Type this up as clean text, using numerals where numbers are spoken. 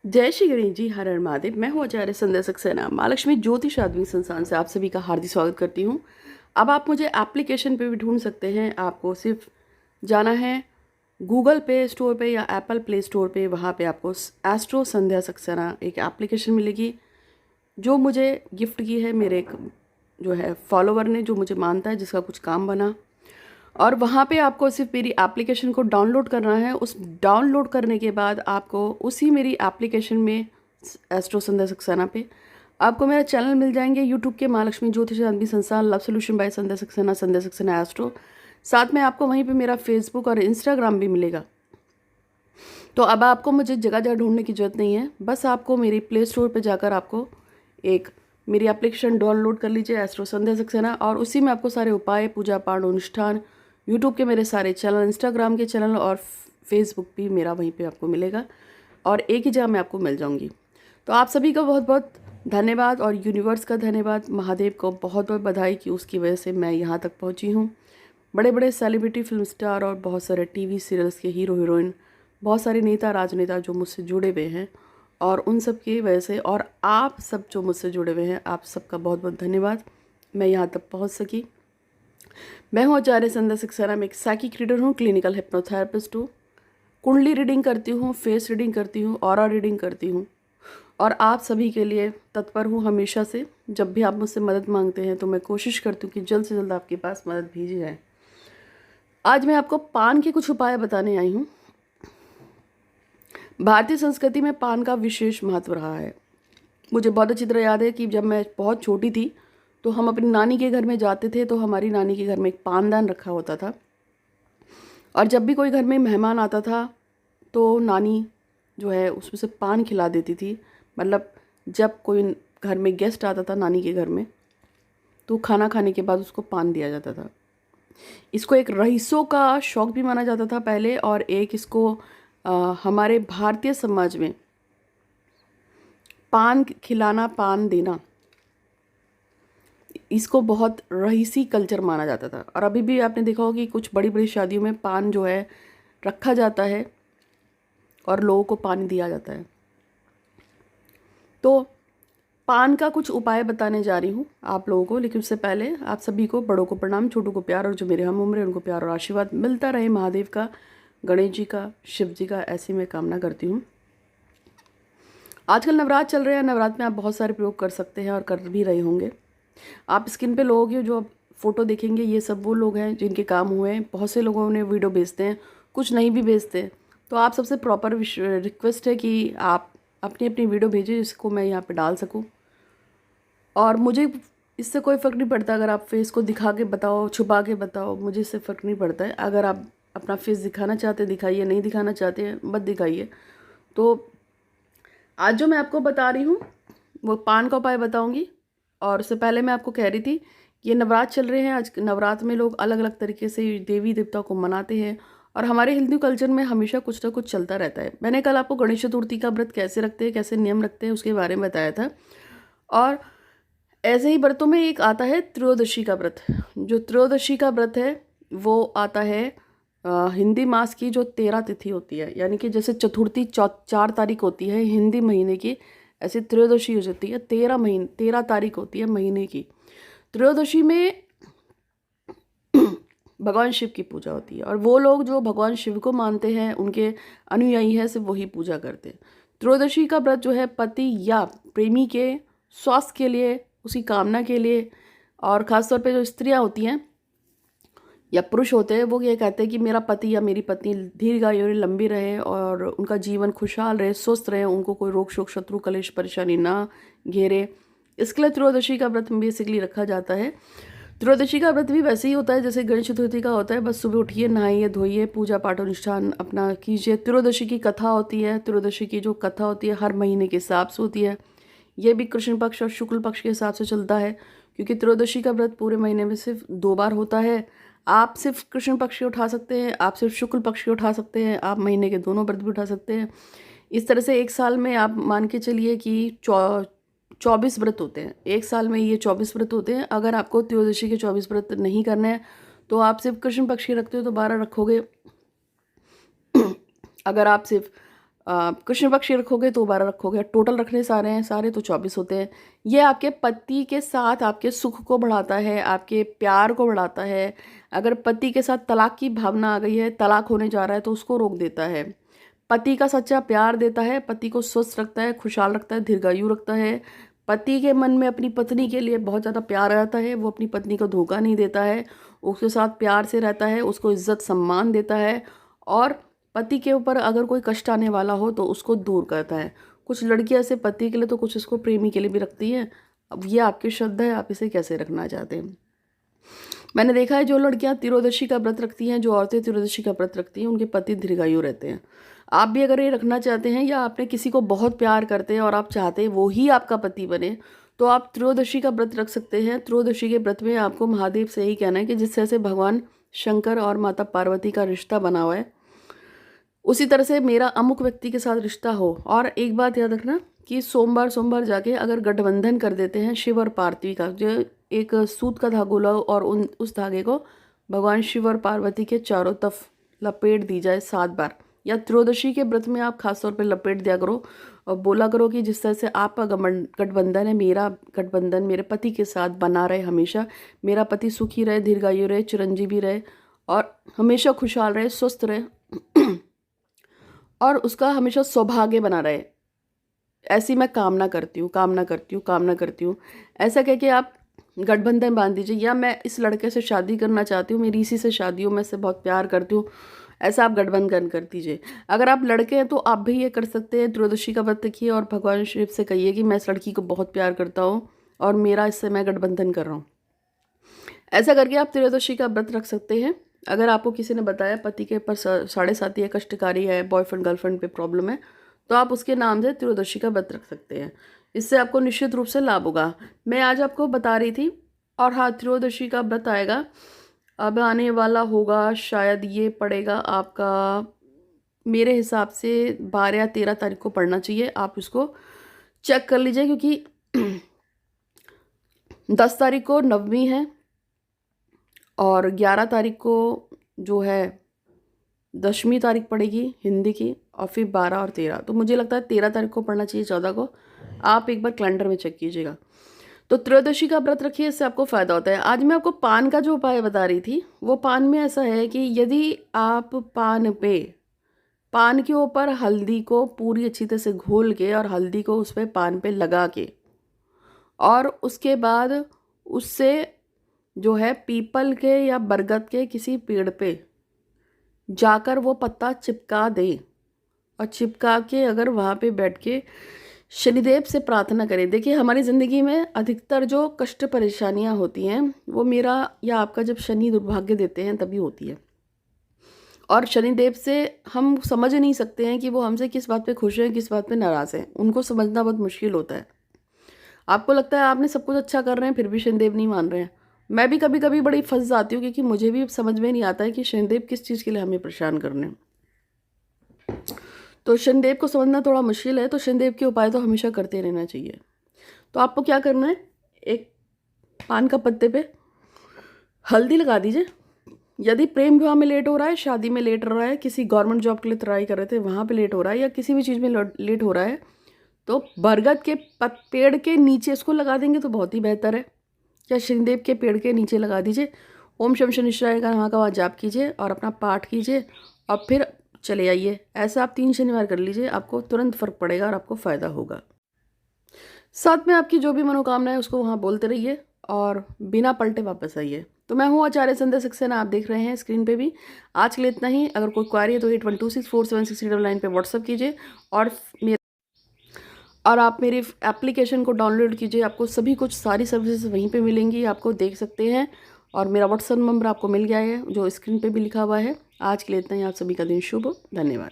जय श्री गणेश जी, हर हर महादेव। मैं हूँ आचार्य संध्या सक्सेना, माँ लक्ष्मी ज्योतिष आध्यात्मिक संस्थान से आप सभी का हार्दिक स्वागत करती हूँ। अब आप मुझे एप्लीकेशन पे भी ढूंढ सकते हैं। आपको सिर्फ जाना है गूगल प्ले स्टोर पे या एप्पल प्ले स्टोर पे। वहाँ पे आपको एस्ट्रो संध्या सक्सेना एक एप्लीकेशन मिलेगी जो मुझे गिफ्ट की है मेरे एक जो है फॉलोवर ने, जो मुझे मानता है, जिसका कुछ काम बना। और वहाँ पे आपको सिर्फ मेरी एप्लीकेशन को डाउनलोड करना है। उस डाउनलोड करने के बाद आपको उसी मेरी एप्लीकेशन में एस्ट्रो संध्या सक्सेना पे आपको मेरा चैनल मिल जाएंगे यूट्यूब के, माँ लक्ष्मी ज्योतिष आध्यात्मिक संस्थान, लव सोल्यूशन बाय संध्या सक्सेना एस्ट्रो। साथ में आपको वहीं पे मेरा फेसबुक और इंस्टाग्राम भी मिलेगा। तो अब आपको मुझे जगह जगह ढूंढने की ज़रूरत नहीं है, बस आपको मेरी प्ले स्टोर पर जाकर आपको एक मेरी एप्लीकेशन डाउनलोड कर लीजिए एस्ट्रो संध्या सक्सेना, और उसी में आपको सारे उपाय, पूजा पाठ, अनुष्ठान, यूट्यूब के मेरे सारे चैनल, इंस्टाग्राम के चैनल और फेसबुक भी मेरा वहीं पे आपको मिलेगा, और एक ही जगह मैं आपको मिल जाऊंगी। तो आप सभी का बहुत बहुत धन्यवाद, और यूनिवर्स का धन्यवाद, महादेव को बहुत बहुत बधाई कि उसकी वजह से मैं यहाँ तक पहुँची हूँ। बड़े बड़े सेलिब्रिटी, फिल्म स्टार और बहुत सारे टीवी सीरियल्स के हीरो हीरोइन, बहुत सारे नेता राजनेता जो मुझसे जुड़े हुए हैं, और उन सब की वजह से, और आप सब जो मुझसे जुड़े हुए हैं, आप सबका बहुत बहुत धन्यवाद, मैं यहाँ तक पहुँच सकी। मैं हूँ आचार्य संध्या सक्सेना। मैं एक साइकिक रीडर हूँ, क्लिनिकल हिप्नोथेरेपिस्ट हूँ, कुंडली रीडिंग करती हूँ, फेस रीडिंग करती हूँ, ऑरा रीडिंग करती हूँ, और आप सभी के लिए तत्पर हूँ हमेशा से। जब भी आप मुझसे मदद मांगते हैं तो मैं कोशिश करती हूँ कि जल्द से जल्द आपके पास मदद भेजी जाए। आज मैं आपको पान के कुछ उपाय बताने आई हूँ। भारतीय संस्कृति में पान का विशेष महत्व रहा है। मुझे बहुत अच्छी तरह याद है कि जब मैं बहुत छोटी थी तो हम अपनी नानी के घर में जाते थे, तो हमारी नानी के घर में एक पानदान रखा होता था, और जब भी कोई घर में मेहमान आता था तो नानी जो है उसमें से पान खिला देती थी। मतलब जब कोई घर में गेस्ट आता था नानी के घर में, तो खाना खाने के बाद उसको पान दिया जाता था। इसको एक रईसों का शौक भी माना जाता था पहले, और एक इसको हमारे भारतीय समाज में पान खिलाना, पान देना, इसको बहुत रईसी कल्चर माना जाता था। और अभी भी आपने देखा होगा कि कुछ बड़ी बड़ी शादियों में पान जो है रखा जाता है और लोगों को पानी दिया जाता है। तो पान का कुछ उपाय बताने जा रही हूँ आप लोगों को, लेकिन उससे पहले आप सभी को, बड़ों को प्रणाम, छोटों को प्यार, और जो मेरे हम उम्र है उनको प्यार और आशीर्वाद मिलता रहे महादेव का, गणेश जी का, शिव जी का, ऐसी मैं कामना करती हूँ। आजकल नवरात्र चल रहे हैं। नवरात्र में आप बहुत सारे प्रयोग कर सकते हैं और कर भी रहे होंगे। आप स्क्रीन पे लोग जो अब फोटो देखेंगे, ये सब वो लोग हैं जिनके काम हुए हैं। बहुत से लोगों ने वीडियो भेजते हैं, कुछ नहीं भी भेजते। तो आप सबसे प्रॉपर रिक्वेस्ट है कि आप अपनी अपनी वीडियो भेजिए जिसको मैं यहाँ पे डाल सकूँ। और मुझे इससे कोई फ़र्क नहीं पड़ता अगर आप फेस को दिखा के बताओ, छुपा के बताओ, मुझे इससे फ़र्क नहीं पड़ता है। अगर आप अपना फेस दिखाना चाहते हैं दिखाइए, नहीं दिखाना चाहते हैं मत दिखाइए। तो आज जो मैं आपको बता रही हूँ वो पान का उपाय बताऊँगी। और उससे पहले मैं आपको कह रही थी, ये नवरात्र चल रहे हैं। आज नवरात्र में लोग अलग अलग तरीके से देवी देवता को मनाते हैं, और हमारे हिंदू कल्चर में हमेशा कुछ ना कुछ चलता रहता है। मैंने कल आपको गणेश चतुर्थी का व्रत कैसे रखते हैं, कैसे नियम रखते हैं, उसके बारे में बताया था। और ऐसे ही व्रतों में एक आता है त्रयोदशी का व्रत। जो त्रयोदशी का व्रत है वो आता है हिंदी मास की जो 13 तिथि होती है, यानी कि जैसे चतुर्थी 4 तारीख होती है हिंदी महीने की, ऐसे त्रयोदशी हो जाती है 13 तारीख होती है महीने की। त्रयोदशी में भगवान शिव की पूजा होती है, और वो लोग जो भगवान शिव को मानते हैं, उनके अनुयायी हैं, सिर्फ वही पूजा करते हैं। त्रयोदशी का व्रत जो है पति या प्रेमी के स्वास्थ्य के लिए, उसकी कामना के लिए, और ख़ासतौर पे जो स्त्रियां होती हैं या पुरुष होते हैं, वो ये कहते हैं कि मेरा पति या मेरी पत्नी दीर्घायु लंबी रहे और उनका जीवन खुशहाल रहे, स्वस्थ रहे, उनको कोई रोग शोक, शत्रु कलेश परेशानी ना घेरे। इसके लिए त्रयोदशी का व्रत बेसिकली रखा जाता है। त्रयोदशी का व्रत भी वैसे ही होता है जैसे गणेश चतुर्थी का होता है। बस सुबह उठिए, नहाइए धोइए, पूजा पाठ अनुष्ठान अपना कीजिए। त्रयोदशी की कथा होती है। त्रयोदशी की जो कथा होती है हर महीने के हिसाब से होती है। ये भी कृष्ण पक्ष और शुक्ल पक्ष के हिसाब से चलता है, क्योंकि त्रयोदशी का व्रत पूरे महीने में सिर्फ 2 बार होता है। आप सिर्फ कृष्ण पक्ष के उठा सकते हैं, आप सिर्फ शुक्ल पक्ष के उठा सकते हैं, आप महीने के दोनों व्रत भी उठा सकते हैं। इस तरह से एक साल में आप मान के चलिए कि 24 व्रत होते हैं। एक साल में ये 24 व्रत होते हैं। अगर आपको त्रयोदशी के 24 व्रत नहीं करने हैं तो आप सिर्फ कृष्ण पक्ष के रखते हो तो 12 रखोगे। अगर आप सिर्फ कृष्ण पक्ष रखोगे तो 12 रखोगे, टोटल रखने सारे हैं सारे तो 24 होते हैं। ये आपके पति के साथ आपके सुख को बढ़ाता है, आपके प्यार को बढ़ाता है। अगर पति के साथ तलाक की भावना आ गई है, तलाक होने जा रहा है, तो उसको रोक देता है। पति का सच्चा प्यार देता है, पति को स्वस्थ रखता है, खुशहाल रखता है, दीर्घायु रखता है। पति के मन में अपनी पत्नी के लिए बहुत ज़्यादा प्यार रहता है, वो अपनी पत्नी को धोखा नहीं देता है, उसके साथ प्यार से रहता है, उसको इज्जत सम्मान देता है। और पति के ऊपर अगर कोई कष्ट आने वाला हो तो उसको दूर करता है। कुछ लड़कियां ऐसे पति के लिए तो कुछ इसको प्रेमी के लिए भी रखती है। अब ये आपकी श्रद्धा है, आप इसे कैसे रखना चाहते हैं। मैंने देखा है जो लड़कियां तिरोदशी का व्रत रखती हैं, जो औरतें तिरोदशी का व्रत रखती हैं, उनके पति दीर्घायु रहते हैं। आप भी अगर ये रखना चाहते हैं या आपने किसी को बहुत प्यार करते हैं और आप चाहते हैं वो ही आपका पति बने, तो आप त्रयोदशी का व्रत रख सकते हैं। त्रयोदशी के व्रत में आपको महादेव से यही कहना है कि जिस तरह से भगवान शंकर और माता पार्वती का रिश्ता बना हुआ है, उसी तरह से मेरा अमुक व्यक्ति के साथ रिश्ता हो। और एक बात याद रखना कि सोमवार जाके अगर गठबंधन कर देते हैं शिव और पार्वती का, जो एक सूत का धागा लो और उस धागे को भगवान शिव और पार्वती के चारों तरफ लपेट दी जाए 7 बार, या त्रयोदशी के व्रत में आप खासतौर पे लपेट दिया करो और बोला करो कि जिस तरह से आपका गठबंधन है, मेरा गठबंधन मेरे पति के साथ बना रहे हमेशा, मेरा पति सुखी रहे, दीर्घायु रहे, चिरंजीवी रहे और हमेशा खुशहाल रहे, स्वस्थ रहे और उसका हमेशा सौभाग्य बना रहे, ऐसी मैं कामना करती हूँ। ऐसा कह के आप गठबंधन बांध दीजिए। या मैं इस लड़के से शादी करना चाहती हूँ, मेरी इसी से शादी हो, मैं इससे बहुत प्यार करती हूँ, ऐसा आप गठबंधन कर दीजिए। अगर आप लड़के हैं तो आप भी ये कर सकते हैं। त्रयोदशी का व्रत रखिए और भगवान शिव से कहिए कि मैं इस लड़की को बहुत प्यार करता हूँ और मेरा इससे मैं गठबंधन कर रहा हूँ। ऐसा करके आप त्रयोदशी का व्रत रख सकते हैं। अगर आपको किसी ने बताया पति के पर 7.5 है, कष्टकारी है, बॉयफ्रेंड गर्लफ्रेंड पे प्रॉब्लम है, तो आप उसके नाम से त्रयोदशी का व्रत रख सकते हैं। इससे आपको निश्चित रूप से लाभ होगा। मैं आज आपको बता रही थी। और हाँ, त्रयोदशी का व्रत आएगा, अब आने वाला होगा, शायद ये पड़ेगा आपका, मेरे हिसाब से 12 या 13 तारीख को पड़ना चाहिए। आप इसको चेक कर लीजिए, क्योंकि 10 तारीख को नवमी है और 11 तारीख को जो है 10वीं तारीख पड़ेगी हिंदी की, और फिर 12 और 13, तो मुझे लगता है 13 तारीख को पढ़ना चाहिए, 14 को। आप एक बार कैलेंडर में चेक कीजिएगा। तो त्रयोदशी का व्रत रखिए, इससे आपको फ़ायदा होता है। आज मैं आपको पान का जो उपाय बता रही थी, वो पान में ऐसा है कि यदि आप पान के ऊपर हल्दी को पूरी अच्छी तरह से घोल के और हल्दी को उस पर पान पे लगा के, और उसके बाद उससे जो है पीपल के या बरगद के किसी पेड़ पे जाकर वो पत्ता चिपका दें, और चिपका के अगर वहाँ पे बैठ के शनिदेव से प्रार्थना करें। देखिए, हमारी ज़िंदगी में अधिकतर जो कष्ट परेशानियाँ होती हैं वो मेरा या आपका जब शनि दुर्भाग्य देते हैं तभी होती है। और शनिदेव से हम समझ नहीं सकते हैं कि वो हमसे किस बात पे खुश हैं, किस बात पे नाराज़ हैं। उनको समझना बहुत मुश्किल होता है। आपको लगता है आपने सब कुछ अच्छा कर रहे हैं, फिर भी शनिदेव नहीं मान रहे हैं। मैं भी कभी कभी बड़ी फंस जाती हूँ, क्योंकि मुझे भी समझ में नहीं आता है कि शनिदेव किस चीज़ के लिए हमें परेशान कर रहे हैं। तो शनिदेव को समझना थोड़ा मुश्किल है। तो शनिदेव के उपाय तो हमेशा करते रहना चाहिए। तो आपको क्या करना है, एक पान का पत्ते पे हल्दी लगा दीजिए। यदि प्रेम विवाह में लेट हो रहा है, शादी में लेट हो रहा है, किसी गवर्नमेंट जॉब के लिए ट्राई कर रहे थे वहाँ पे लेट हो रहा है, या किसी भी चीज़ में लेट हो रहा है, तो बरगद के पेड़ के नीचे इसको लगा देंगे तो बहुत ही बेहतर है। या शनिदेव के पेड़ के नीचे लगा दीजिए। ओम शम शनिश्चराय का वहाँ का वहाँ जाप कीजिए और अपना पाठ कीजिए और फिर चले आइए। ऐसा आप 3 शनिवार कर लीजिए, आपको तुरंत फ़र्क पड़ेगा और आपको फ़ायदा होगा। साथ में आपकी जो भी मनोकामना है उसको वहाँ बोलते रहिए और बिना पलटे वापस आइए। तो मैं हूँ आचार्य संध्या सक्सेना, आप देख रहे हैं स्क्रीन पे भी। आज के लिए इतना ही। अगर कोई क्वारी है तो 8126476399 पे व्हाट्सअप कीजिए और आप मेरी एप्लीकेशन को डाउनलोड कीजिए। आपको सभी कुछ सारी सर्विसेज वहीं पे मिलेंगी, आपको देख सकते हैं। और मेरा व्हाट्सएप नंबर आपको मिल गया है जो स्क्रीन पे भी लिखा हुआ है। आज के लिए इतना ही। आप सभी का दिन शुभ हो। धन्यवाद।